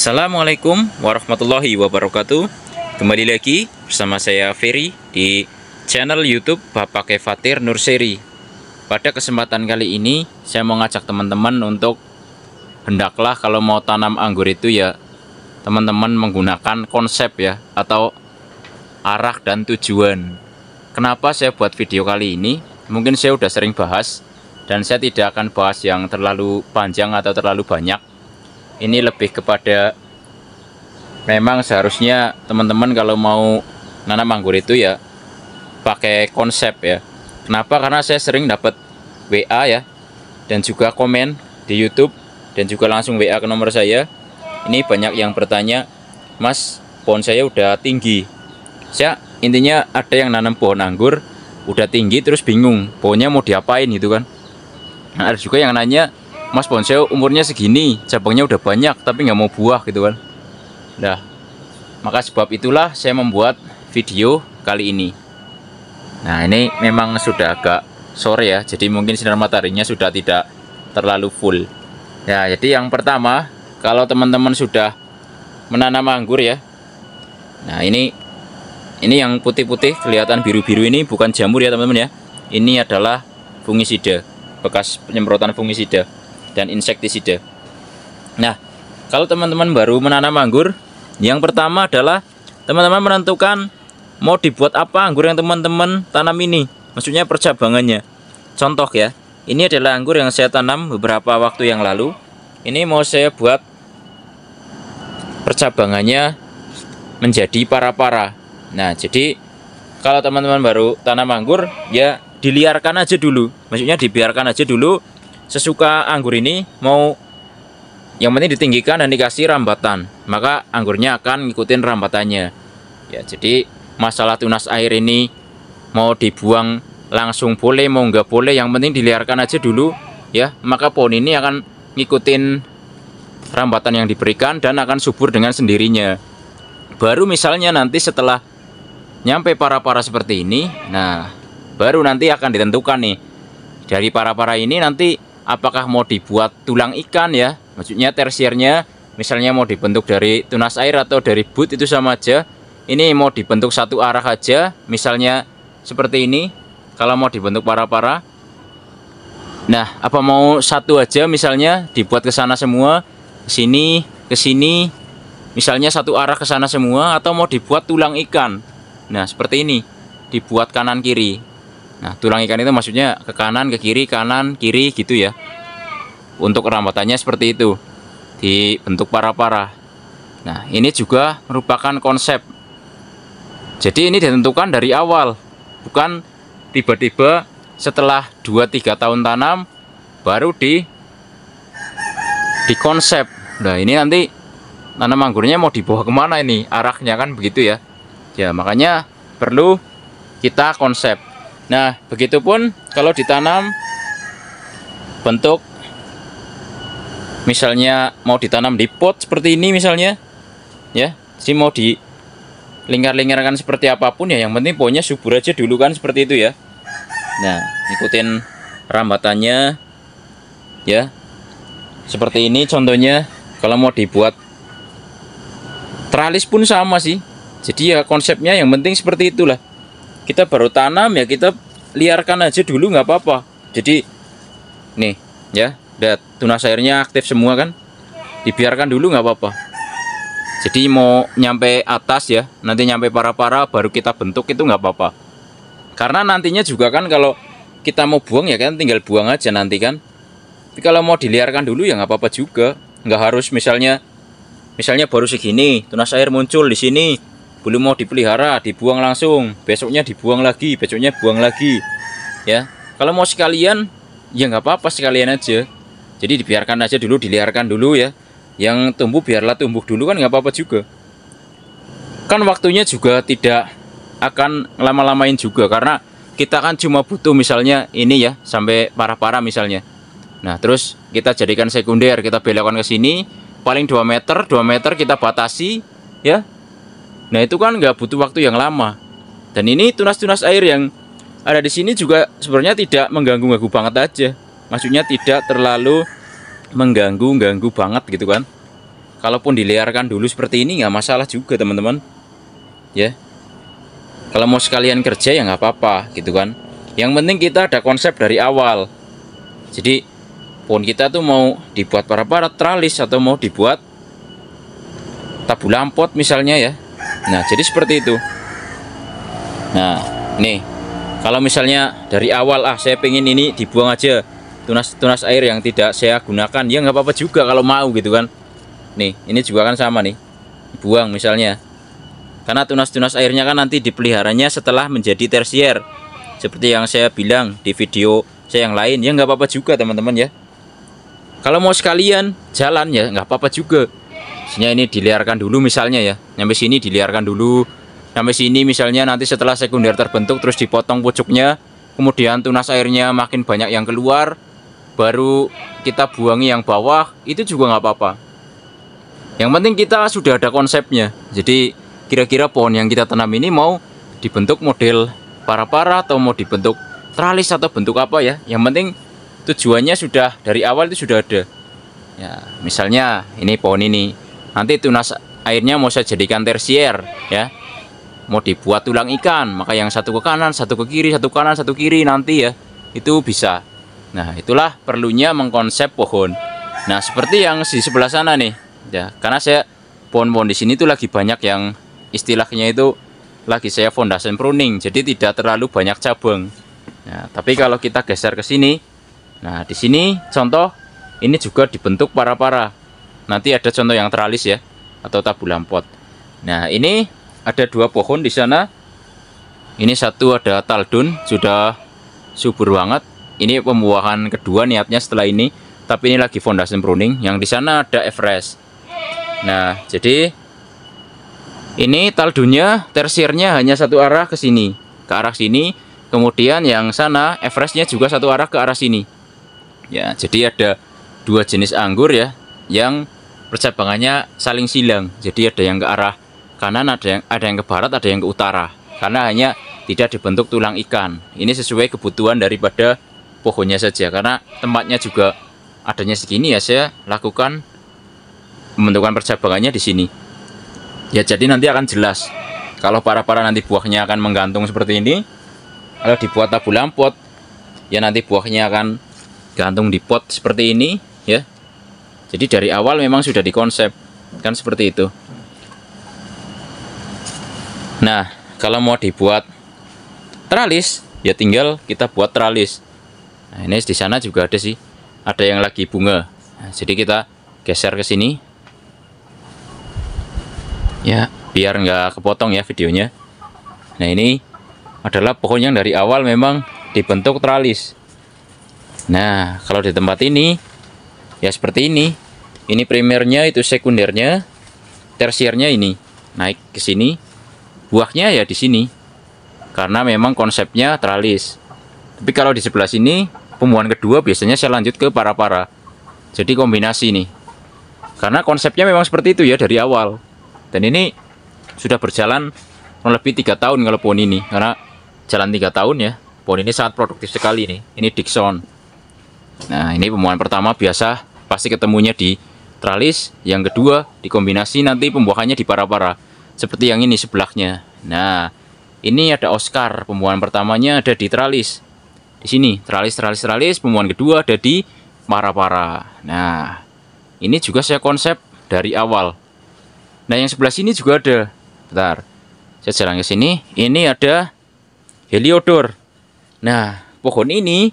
Assalamualaikum warahmatullahi wabarakatuh. Kembali lagi bersama saya Ferry di channel YouTube Bapak Kefatir Nurseri. Pada kesempatan kali ini saya mau ngajak teman-teman untuk hendaklah kalau mau tanam anggur itu ya teman-teman menggunakan konsep ya atau arah dan tujuan. Kenapa saya buat video kali ini? Mungkin saya udah sering bahas dan saya tidak akan bahas yang terlalu panjang atau terlalu banyak. Ini lebih kepada memang seharusnya teman-teman kalau mau nanam anggur itu ya pakai konsep ya. Kenapa? Karena saya sering dapat WA ya dan juga komen di YouTube dan juga langsung WA ke nomor saya. Ini banyak yang bertanya, "Mas, pohon saya udah tinggi." Saya intinya ada yang nanam pohon anggur udah tinggi terus bingung pohonnya mau diapain gitu kan. Nah, ada juga yang nanya, "Mas, pohon saya umurnya segini, cabangnya udah banyak tapi nggak mau buah gitu kan." Nah, maka sebab itulah saya membuat video kali ini. Nah, ini memang sudah agak sore ya, jadi mungkin sinar mataharinya sudah tidak terlalu full. Ya, jadi yang pertama, kalau teman-teman sudah menanam anggur ya. Nah, ini yang putih-putih kelihatan biru-biru ini bukan jamur ya teman-teman ya. Ini adalah fungisida, bekas penyemprotan fungisida dan insektisida. Nah, kalau teman-teman baru menanam anggur, yang pertama adalah teman-teman menentukan mau dibuat apa anggur yang teman-teman tanam ini. Maksudnya percabangannya. Contoh ya, ini adalah anggur yang saya tanam beberapa waktu yang lalu. Ini mau saya buat percabangannya menjadi para-para. Nah, jadi kalau teman-teman baru tanam anggur, ya diliarkan aja dulu. Maksudnya dibiarkan aja dulu. Sesuka anggur ini mau yang penting ditinggikan dan dikasih rambatan, maka anggurnya akan ngikutin rambatannya ya. Jadi masalah tunas air ini mau dibuang langsung boleh, mau nggak boleh, yang penting diliarkan aja dulu ya, maka pohon ini akan ngikutin rambatan yang diberikan dan akan subur dengan sendirinya. Baru misalnya nanti setelah nyampe para-para seperti ini, nah baru nanti akan ditentukan nih dari para-para ini nanti apakah mau dibuat tulang ikan ya, maksudnya tersiernya misalnya mau dibentuk dari tunas air atau dari but itu sama aja. Ini mau dibentuk satu arah aja misalnya seperti ini kalau mau dibentuk para-para. Nah, apa mau satu aja misalnya dibuat ke sana semua, ke sini misalnya satu arah ke sana semua, atau mau dibuat tulang ikan. Nah, seperti ini dibuat kanan kiri. Nah, tulang ikan itu maksudnya ke kanan, ke kiri, kanan, kiri gitu ya. Untuk rambatannya seperti itu, dibentuk para-para. Nah, ini juga merupakan konsep. Jadi ini ditentukan dari awal, bukan tiba-tiba setelah 2-3 tahun tanam baru di konsep. Nah, ini nanti tanam anggurnya mau dibawa kemana ini? Arahnya kan begitu ya. Ya, makanya perlu kita konsep. Nah, begitupun kalau ditanam bentuk misalnya mau ditanam di pot seperti ini misalnya ya, si mau di lingkar-lingkarkan seperti apapun ya, yang penting pohonnya subur aja dulu kan, seperti itu ya. Nah, ikutin rambatannya ya, seperti ini contohnya. Kalau mau dibuat teralis pun sama sih, jadi ya konsepnya yang penting seperti itulah. Kita baru tanam ya kita liarkan aja dulu nggak apa-apa. Jadi nih ya, lihat tunas airnya aktif semua kan, dibiarkan dulu nggak apa-apa. Jadi mau nyampe atas ya, nanti nyampe para-para baru kita bentuk itu nggak apa-apa. Karena nantinya juga kan kalau kita mau buang ya kan tinggal buang aja nanti kan. Tapi kalau mau diliarkan dulu ya nggak apa-apa juga. Nggak harus misalnya baru segini tunas air muncul di sini, belum mau dipelihara, dibuang langsung, besoknya dibuang lagi, besoknya buang lagi ya. Kalau mau sekalian ya nggak apa-apa, sekalian aja. Jadi dibiarkan aja dulu, diliarkan dulu ya. Yang tumbuh biarlah tumbuh dulu kan, nggak apa-apa juga. Kan waktunya juga tidak akan lama-lamain juga, karena kita kan cuma butuh misalnya ini ya sampai para-para misalnya. Nah, terus kita jadikan sekunder, kita belokkan ke sini paling 2 meter kita batasi ya. Nah, itu kan nggak butuh waktu yang lama. Dan ini tunas-tunas air yang ada di sini juga sebenarnya tidak mengganggu-ganggu banget aja. Maksudnya tidak terlalu mengganggu banget gitu kan. kalaupun diliarkan dulu seperti ini nggak masalah juga teman-teman ya. Kalau mau sekalian kerja ya nggak apa-apa gitu kan. Yang penting kita ada konsep dari awal. Jadi pohon kita tuh mau dibuat para tralis atau mau dibuat tabu lampot misalnya ya. Nah jadi seperti itu. Nah nih, kalau misalnya dari awal saya pengen ini dibuang aja tunas air yang tidak saya gunakan, ya nggak apa-apa juga kalau mau gitu kan. Nih ini juga kan sama nih, buang misalnya, karena tunas airnya kan nanti dipeliharanya setelah menjadi tersier seperti yang saya bilang di video saya yang lain. Ya nggak apa-apa juga teman-teman ya. Kalau mau sekalian jalan ya nggak apa-apa juga. Misalnya ini diliarkan dulu misalnya ya, sampai sini diliarkan dulu sampai sini misalnya, nanti setelah sekunder terbentuk terus dipotong pucuknya, kemudian tunas airnya makin banyak yang keluar, baru kita buangi yang bawah, itu juga nggak apa-apa. Yang penting kita sudah ada konsepnya. Jadi kira-kira pohon yang kita tanam ini mau dibentuk model para atau mau dibentuk tralis atau bentuk apa ya, yang penting tujuannya sudah dari awal itu sudah ada ya. Misalnya ini pohon ini nanti tunas airnya mau saya jadikan tersier ya, mau dibuat tulang ikan, maka yang satu ke kanan, satu ke kiri, satu kanan, satu kiri nanti ya, itu bisa. Nah itulah perlunya mengkonsep pohon. Nah seperti yang di sebelah sana nih ya, karena saya pohon-pohon di sini tuh lagi banyak yang istilahnya itu lagi saya foundation pruning, jadi tidak terlalu banyak cabang. Nah tapi kalau kita geser ke sini, nah di sini contoh ini juga dibentuk para. Nanti ada contoh yang tralis ya, atau tabu lampot. Nah ini ada dua pohon di sana. Ini satu ada taldun, sudah subur banget. Ini pembuahan kedua niatnya setelah ini, tapi ini lagi foundation pruning. Yang di sana ada Everest. Nah jadi ini taldunnya tersiernya hanya satu arah ke sini, ke arah sini. Kemudian yang sana Everestnya juga satu arah ke arah sini. Ya jadi ada dua jenis anggur ya, yang percabangannya saling silang. Jadi ada yang ke arah kanan, ada yang ke barat, ada yang ke utara. Karena hanya tidak dibentuk tulang ikan. Ini sesuai kebutuhan daripada pohonnya saja. Karena tempatnya juga adanya segini ya, saya lakukan pembentukan percabangannya di sini. Ya jadi nanti akan jelas. Kalau para nanti buahnya akan menggantung seperti ini. Kalau dibuat tabu lampot, ya nanti buahnya akan gantung di pot seperti ini ya. Jadi dari awal memang sudah dikonsep kan seperti itu. Nah kalau mau dibuat tralis ya tinggal kita buat tralis. Nah ini di sana juga ada sih, ada yang lagi bunga. Nah, jadi kita geser ke sini ya biar nggak kepotong ya videonya. Nah ini adalah pohon yang dari awal memang dibentuk tralis. Nah kalau di tempat ini ya seperti ini. Ini primernya, itu sekundernya, tersiernya ini naik ke sini, buahnya ya di sini. Karena memang konsepnya tralis. Tapi kalau di sebelah sini pembuahan kedua biasanya saya lanjut ke para. Jadi kombinasi nih. Karena konsepnya memang seperti itu ya dari awal. Dan ini sudah berjalan kurang lebih 3 tahun kalau pohon ini. Karena jalan 3 tahun ya. Pohon ini sangat produktif sekali nih. Ini Dickson. Nah ini pembuahan pertama biasa pasti ketemunya di tralis, yang kedua dikombinasi nanti pembuahannya di para seperti yang ini sebelahnya. Nah ini ada Oscar, pembuahan pertamanya ada di tralis di sini, tralis, pembuahan kedua ada di para. Nah ini juga saya konsep dari awal. Nah yang sebelah sini juga ada, bentar saya jalan ke sini, ini ada Heliodor. Nah pohon ini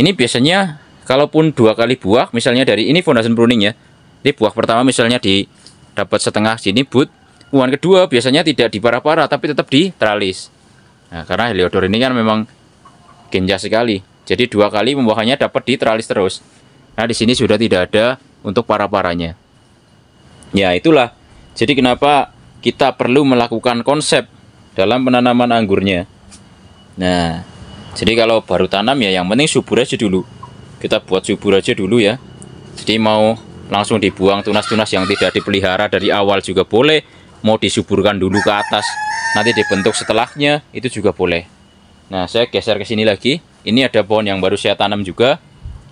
biasanya kalaupun 2 kali buah, misalnya dari ini foundation pruning ya, ini buah pertama misalnya di dapat setengah sini but, buahan kedua biasanya tidak di para tapi tetap di tralis. Nah karena Heliodor ini kan memang genja sekali, jadi 2 kali pembuahannya dapat di tralis terus. Nah di sini sudah tidak ada untuk paranya. Ya itulah, jadi kenapa kita perlu melakukan konsep dalam penanaman anggurnya. Nah jadi kalau baru tanam ya yang penting subur aja dulu. Kita buat subur aja dulu ya. Jadi mau langsung dibuang tunas-tunas yang tidak dipelihara dari awal juga boleh. Mau disuburkan dulu ke atas, nanti dibentuk setelahnya, itu juga boleh. Nah saya geser ke sini lagi. Ini ada pohon yang baru saya tanam juga.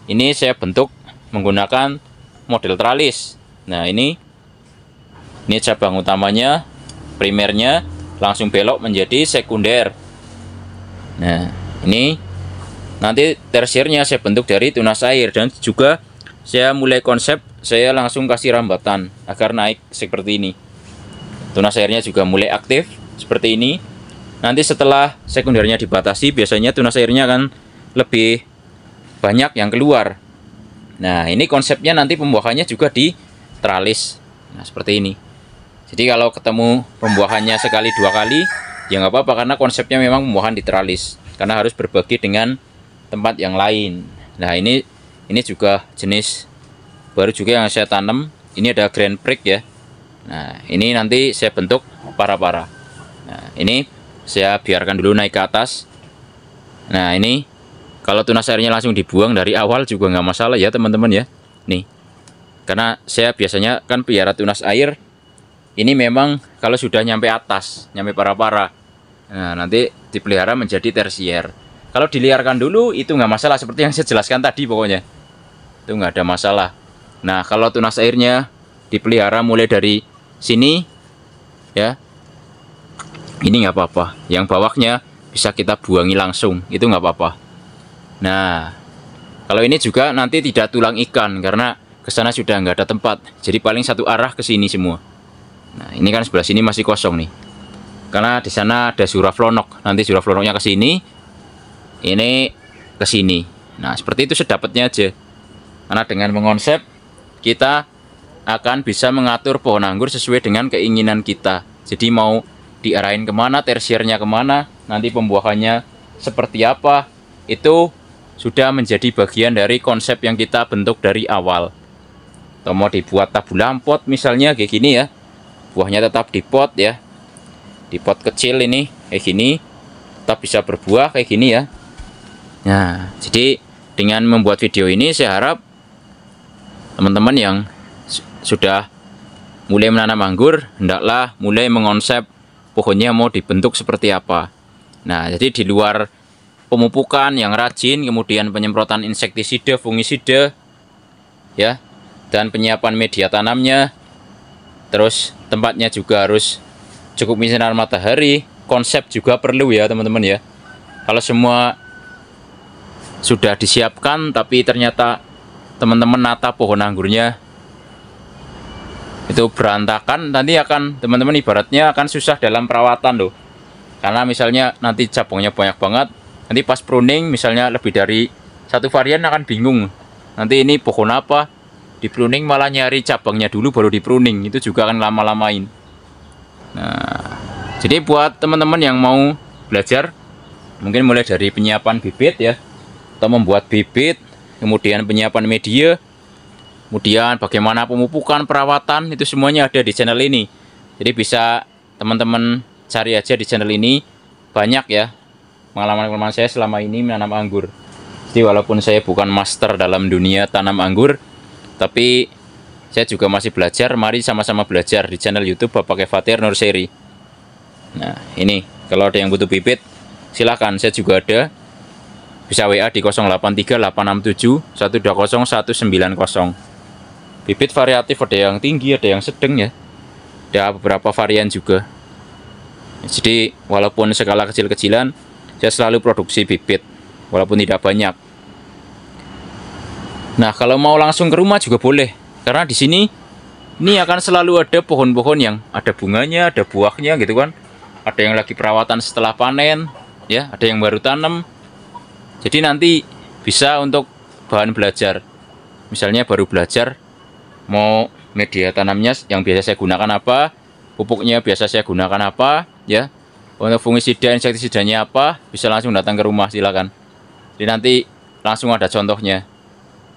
Ini saya bentuk menggunakan model tralis. Nah, ini cabang utamanya, primernya langsung belok menjadi sekunder. Nah, ini nanti tersiernya saya bentuk dari tunas air, dan juga saya mulai konsep saya langsung kasih rambatan agar naik seperti ini. Tunas airnya juga mulai aktif seperti ini. Nanti setelah sekundernya dibatasi, biasanya tunas airnya akan lebih banyak yang keluar. Nah, ini konsepnya nanti pembuahannya juga di tralis. Nah, seperti ini. Jadi kalau ketemu pembuahannya sekali dua kali, ya nggak apa-apa, karena konsepnya memang pembuahan di tralis. Karena harus berbagi dengan tempat yang lain. Nah, ini juga jenis baru juga yang saya tanam. Ini ada Grand Prix ya. Nah, ini nanti saya bentuk para-para. Nah, ini saya biarkan dulu naik ke atas. Nah, ini kalau tunas airnya langsung dibuang dari awal juga nggak masalah ya teman-teman ya. Nih, karena saya biasanya kan pelihara tunas air, ini memang kalau sudah nyampe atas, nyampe para-para, nah nanti dipelihara menjadi tersier. Kalau diliarkan dulu itu nggak masalah, seperti yang saya jelaskan tadi, pokoknya itu nggak ada masalah. Nah, kalau tunas airnya dipelihara mulai dari sini ya, ini nggak apa-apa. Yang bawahnya bisa kita buangi langsung, itu nggak apa-apa. Nah, kalau ini juga nanti tidak tulang ikan, karena kesana sudah nggak ada tempat, jadi paling satu arah ke sini semua. Nah, ini kan sebelah sini masih kosong nih, karena di sana ada suraflonok. Nanti suraflonoknya ke sini, ini ke sini. Nah, seperti itu sedapatnya aja. Karena dengan mengonsep, kita akan bisa mengatur pohon anggur sesuai dengan keinginan kita. Jadi mau diarahin kemana, tersiernya kemana, nanti pembuahannya seperti apa, itu sudah menjadi bagian dari konsep yang kita bentuk dari awal. Atau mau dibuat tabulam pot misalnya kayak gini ya, buahnya tetap di pot ya, di pot kecil ini kayak gini, tetap bisa berbuah kayak gini ya. Nah, jadi dengan membuat video ini saya harap teman-teman yang sudah mulai menanam anggur, hendaklah mulai mengonsep pohonnya mau dibentuk seperti apa. Nah, jadi di luar pemupukan yang rajin, kemudian penyemprotan insektisida, fungisida ya, dan penyiapan media tanamnya, terus tempatnya juga harus cukup sinar matahari, konsep juga perlu ya teman-teman ya. Kalau semua sudah disiapkan tapi ternyata teman-teman nata pohon anggurnya itu berantakan, nanti akan teman-teman ibaratnya akan susah dalam perawatan loh. Karena misalnya nanti cabangnya banyak banget, nanti pas pruning misalnya lebih dari satu varian akan bingung. Nanti ini pohon apa, di pruning malah nyari cabangnya dulu baru di pruning, itu juga akan lama-lamain. Nah, jadi buat teman-teman yang mau belajar, mungkin mulai dari penyiapan bibit ya, atau membuat bibit, kemudian penyiapan media, kemudian bagaimana pemupukan, perawatan, itu semuanya ada di channel ini. Jadi bisa teman-teman cari aja di channel ini, banyak ya pengalaman-pengalaman saya selama ini menanam anggur. Jadi walaupun saya bukan master dalam dunia tanam anggur, tapi saya juga masih belajar. Mari sama-sama belajar di channel YouTube Bapak Fatir Nursery. Nah, ini kalau ada yang butuh bibit, silahkan, saya juga ada. Bisa WA di 083867120190. Bibit variatif, ada yang tinggi, ada yang sedang ya, ada beberapa varian juga. Jadi walaupun skala kecil-kecilan, saya selalu produksi bibit walaupun tidak banyak. Nah, kalau mau langsung ke rumah juga boleh, karena di sini ini akan selalu ada pohon-pohon yang ada bunganya, ada buahnya gitu kan. Ada yang lagi perawatan setelah panen ya, ada yang baru tanam. Jadi nanti bisa untuk bahan belajar. Misalnya baru belajar mau media tanamnya yang biasa saya gunakan apa, pupuknya biasa saya gunakan apa ya, untuk fungisida, insektisidanya apa, bisa langsung datang ke rumah, silakan. Jadi nanti langsung ada contohnya,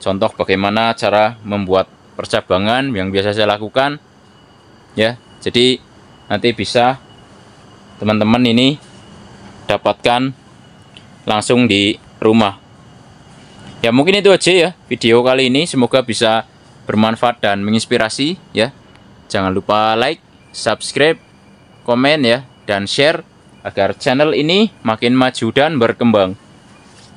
contoh bagaimana cara membuat percabangan yang biasa saya lakukan ya. Jadi nanti bisa teman-teman ini dapatkan langsung di rumah ya. Mungkin itu aja ya video kali ini, semoga bisa bermanfaat dan menginspirasi ya. Jangan lupa like, subscribe, komen ya, dan share agar channel ini makin maju dan berkembang.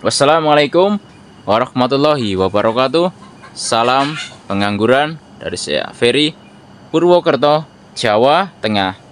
Wassalamualaikum warahmatullahi wabarakatuh. Salam pengangguran dari saya Ferry, Purwokerto, Jawa Tengah.